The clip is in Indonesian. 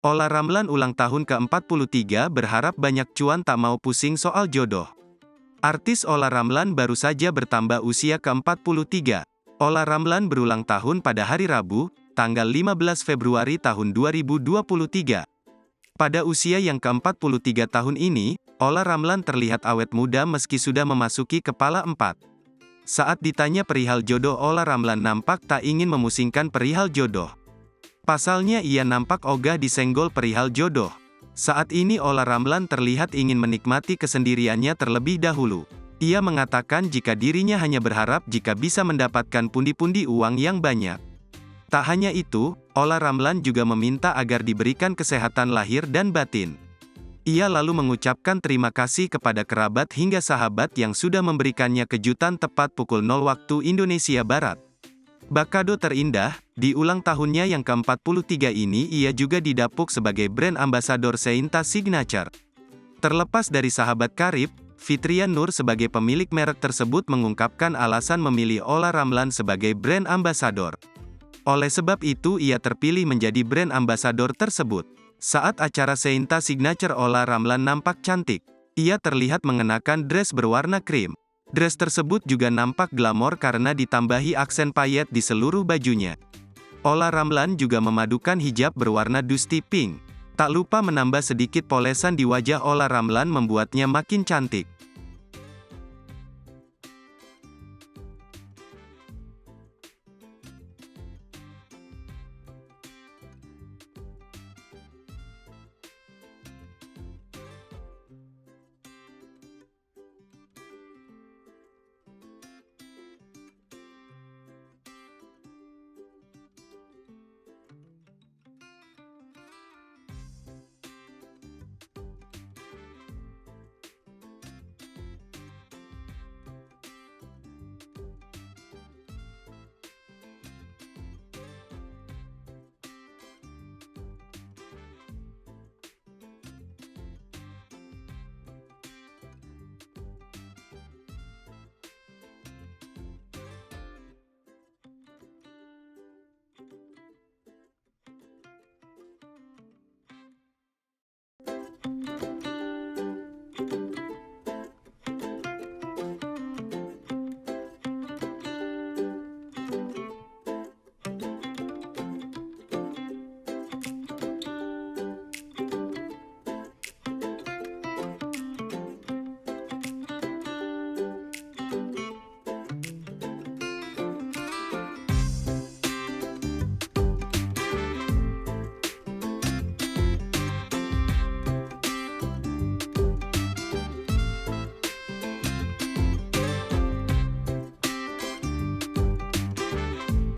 Ola Ramlan ulang tahun ke-43 berharap banyak cuan tak mau pusing soal jodoh. Artis Ola Ramlan baru saja bertambah usia ke-43. Ola Ramlan berulang tahun pada hari Rabu, tanggal 15 Februari tahun 2023. Pada usia yang ke-43 tahun ini, Ola Ramlan terlihat awet muda meski sudah memasuki kepala 4. Saat ditanya perihal jodoh, Ola Ramlan nampak tak ingin memusingkan perihal jodoh. Pasalnya ia nampak ogah disenggol perihal jodoh. Saat ini Ola Ramlan terlihat ingin menikmati kesendiriannya terlebih dahulu. Ia mengatakan jika dirinya hanya berharap jika bisa mendapatkan pundi-pundi uang yang banyak. Tak hanya itu, Ola Ramlan juga meminta agar diberikan kesehatan lahir dan batin. Ia lalu mengucapkan terima kasih kepada kerabat hingga sahabat yang sudah memberikannya kejutan tepat pukul 0 waktu Indonesia Barat. Bakado terindah, di ulang tahunnya yang ke-43 ini ia juga didapuk sebagai brand ambasador Seinta Signature. Terlepas dari sahabat karib, Fitrian Nur sebagai pemilik merek tersebut mengungkapkan alasan memilih Ola Ramlan sebagai brand ambasador. Oleh sebab itu ia terpilih menjadi brand ambasador tersebut. Saat acara Seinta Signature, Ola Ramlan nampak cantik. Ia terlihat mengenakan dress berwarna krim. Dress tersebut juga nampak glamor karena ditambahi aksen payet di seluruh bajunya. Ola Ramlan juga memadukan hijab berwarna dusty pink. Tak lupa menambah sedikit polesan di wajah Ola Ramlan membuatnya makin cantik.